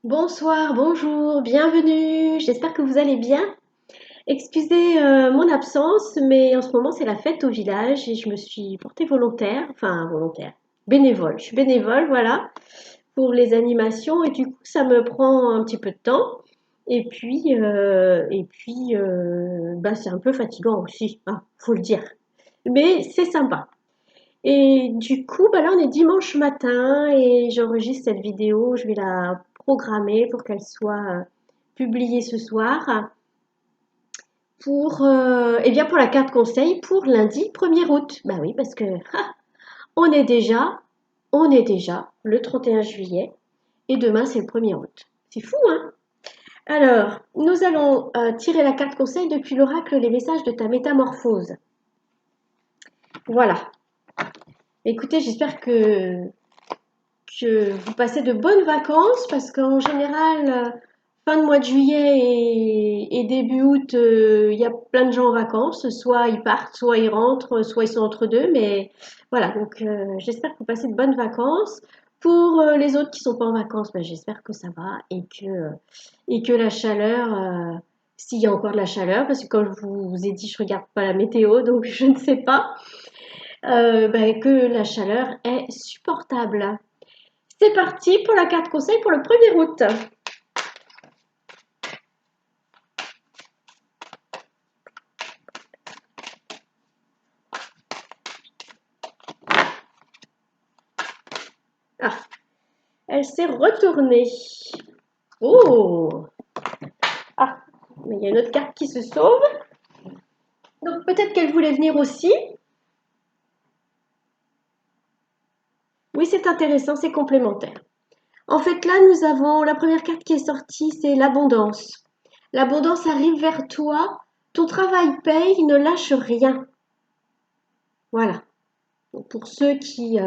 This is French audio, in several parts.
Bonsoir, bonjour, bienvenue, j'espère que vous allez bien. Excusez mon absence, mais en ce moment c'est la fête au village et je me suis portée volontaire, enfin volontaire, bénévole. Je suis bénévole, voilà, pour les animations et du coup ça me prend un petit peu de temps. Bah, c'est un peu fatigant aussi, hein, faut le dire. Mais c'est sympa. Et du coup, bah là, on est dimanche matin et j'enregistre cette vidéo. Je vais la programmer pour qu'elle soit publiée ce soir pour la carte conseil pour lundi 1er août. Bah oui, parce que on est déjà, on est déjà le 31 juillet et demain c'est le 1er août. C'est fou, hein? Alors, nous allons tirer la carte conseil depuis l'oracle Les messages de ta métamorphose. Voilà. Écoutez, j'espère que vous passez de bonnes vacances parce qu'en général, fin de mois de juillet et début août, il y a plein de gens en vacances. Soit ils partent, soit ils rentrent, soit ils sont entre deux. Mais voilà, donc j'espère que vous passez de bonnes vacances. Pour les autres qui sont pas en vacances, ben, j'espère que ça va et que la chaleur, s'il y a encore de la chaleur, parce que comme je vous ai dit, je regarde pas la météo, donc je ne sais pas, ben, que la chaleur est supportable. C'est parti pour la carte conseil pour le 1er août. Ah, elle s'est retournée. Oh, ah, mais il y a une autre carte qui se sauve. Donc peut-être qu'elle voulait venir aussi. Oui, c'est intéressant, c'est complémentaire. En fait, là, nous avons la première carte qui est sortie, c'est l'abondance. L'abondance arrive vers toi. Ton travail paye, ne lâche rien. Voilà. Donc, pour ceux qui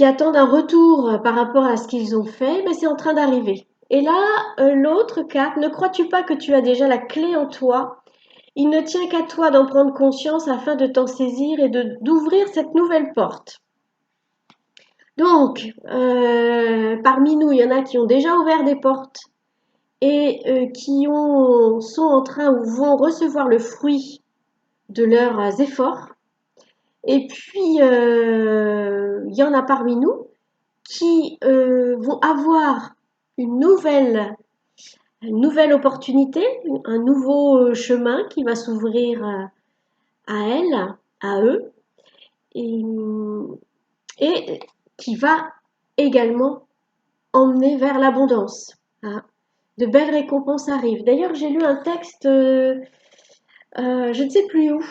attendent un retour par rapport à ce qu'ils ont fait, mais c'est en train d'arriver. Et là, l'autre carte, ne crois-tu pas que tu as déjà la clé en toi? Il ne tient qu'à toi d'en prendre conscience afin de t'en saisir et d'ouvrir cette nouvelle porte. Donc, parmi nous, il y en a qui ont déjà ouvert des portes et sont en train ou vont recevoir le fruit de leurs efforts. Et puis, il y en a parmi nous qui vont avoir une nouvelle opportunité, un nouveau chemin qui va s'ouvrir à elles, à eux, et, et qui va également emmener vers l'abondance. Hein. De belles récompenses arrivent. D'ailleurs, j'ai lu un texte, je ne sais plus où,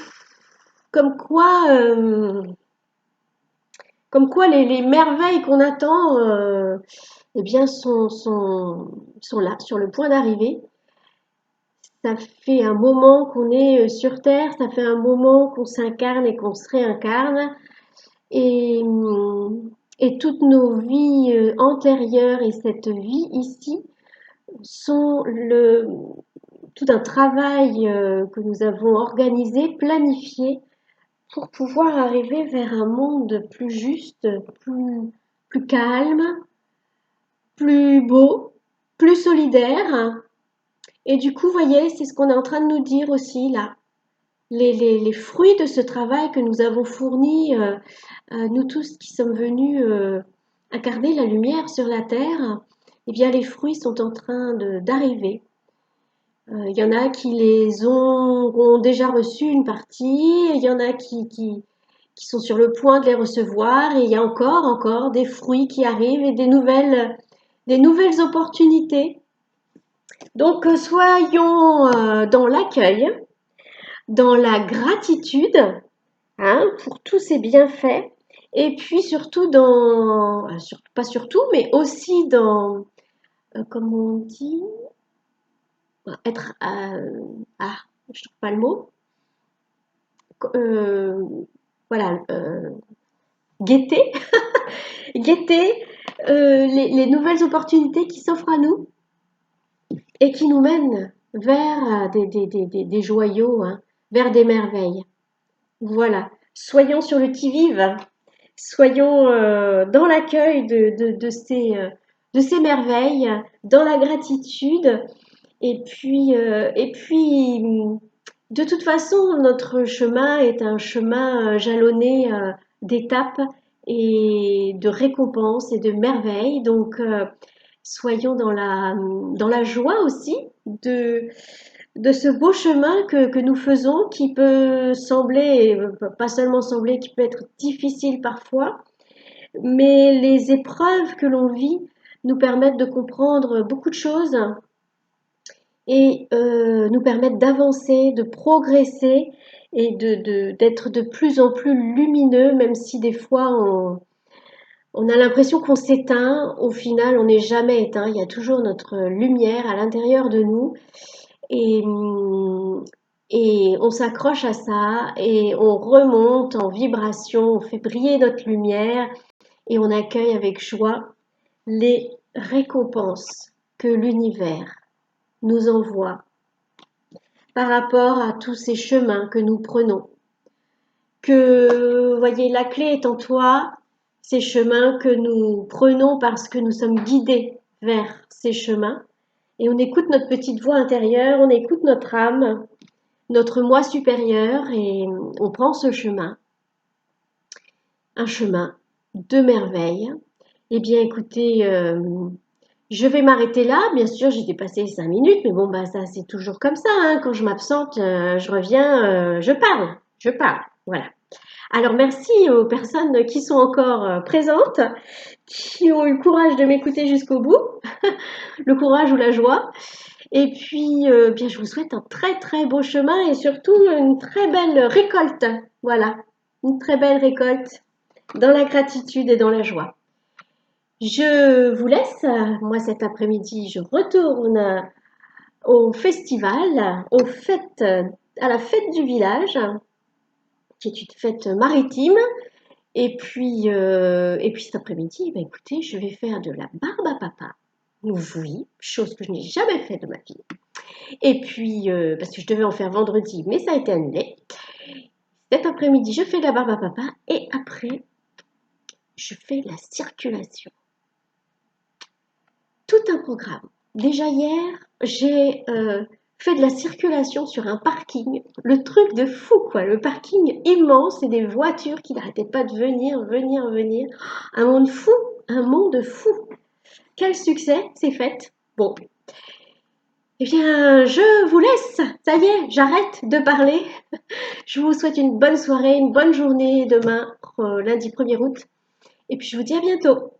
comme quoi, euh, comme quoi les merveilles qu'on attend eh bien, sont là, sur le point d'arriver. Ça fait un moment qu'on est sur Terre, ça fait un moment qu'on s'incarne et qu'on se réincarne. Et, et toutes nos vies antérieures et cette vie ici sont tout un travail que nous avons organisé, planifié pour pouvoir arriver vers un monde plus juste, plus calme, plus beau, plus solidaire. Et du coup, vous voyez, c'est ce qu'on est en train de nous dire aussi là. Les fruits de ce travail que nous avons fourni, nous tous qui sommes venus incarner la lumière sur la terre, eh bien les fruits sont en train d'arriver. Il y en a qui ont déjà reçu une partie, il y en a qui sont sur le point de les recevoir, et il y a encore des fruits qui arrivent et des nouvelles opportunités. Donc soyons dans l'accueil, dans la gratitude, hein, pour tous ces bienfaits, et puis surtout pas surtout, mais aussi dans, comment on dit, être, je trouve pas le mot, euh, voilà, guetter, guetter les nouvelles opportunités qui s'offrent à nous et qui nous mènent vers des joyaux, hein, vers des merveilles. Voilà, soyons sur le qui-vive. Soyons dans l'accueil de ces merveilles, dans la gratitude. Et puis, de toute façon, notre chemin est un chemin jalonné d'étapes et de récompenses et de merveilles. Donc, soyons dans la joie aussi de, de ce beau chemin que nous faisons, qui peut sembler, pas seulement sembler, qui peut être difficile parfois, mais les épreuves que l'on vit nous permettent de comprendre beaucoup de choses et nous permettent d'avancer, de progresser et d'être de plus en plus lumineux, même si des fois on a l'impression qu'on s'éteint. Au final, on n'est jamais éteint. Il y a toujours notre lumière à l'intérieur de nous et, et on s'accroche à ça et on remonte en vibration, on fait briller notre lumière et on accueille avec joie les récompenses que l'univers nous envoie par rapport à tous ces chemins que nous prenons. Que, vous voyez, la clé est en toi, ces chemins que nous prenons parce que nous sommes guidés vers ces chemins. Et on écoute notre petite voix intérieure, on écoute notre âme, notre moi supérieur et on prend ce chemin, un chemin de merveille. Eh bien, écoutez, je vais m'arrêter là. Bien sûr, j'ai dépassé 5 minutes, mais bon, bah ça, c'est toujours comme ça, hein. Quand je m'absente, je reviens, je parle. Voilà. Alors, merci aux personnes qui sont encore présentes, qui ont eu le courage de m'écouter jusqu'au bout, le courage ou la joie. Et puis, bien, je vous souhaite un très très beau chemin et surtout une très belle récolte. Voilà, une très belle récolte dans la gratitude et dans la joie. Je vous laisse. Moi, cet après-midi, je retourne au festival, à la fête du village, qui est une fête maritime. Et puis cet après-midi, bah, écoutez, je vais faire de la barbe à papa. Oui, chose que je n'ai jamais fait de ma vie. Et puis, parce que je devais en faire vendredi, mais ça a été annulé. Cet après-midi, je fais de la barbe à papa et après, je fais la circulation. Tout un programme. Déjà hier, j'ai fait de la circulation sur un parking. Le truc de fou, quoi. Le parking immense et des voitures qui n'arrêtaient pas de venir, venir, venir. Un monde fou, un monde fou. Quel succès, c'est fait. Bon, eh bien, je vous laisse. Ça y est, j'arrête de parler. Je vous souhaite une bonne soirée, une bonne journée demain, lundi 1er août. Et puis, je vous dis à bientôt.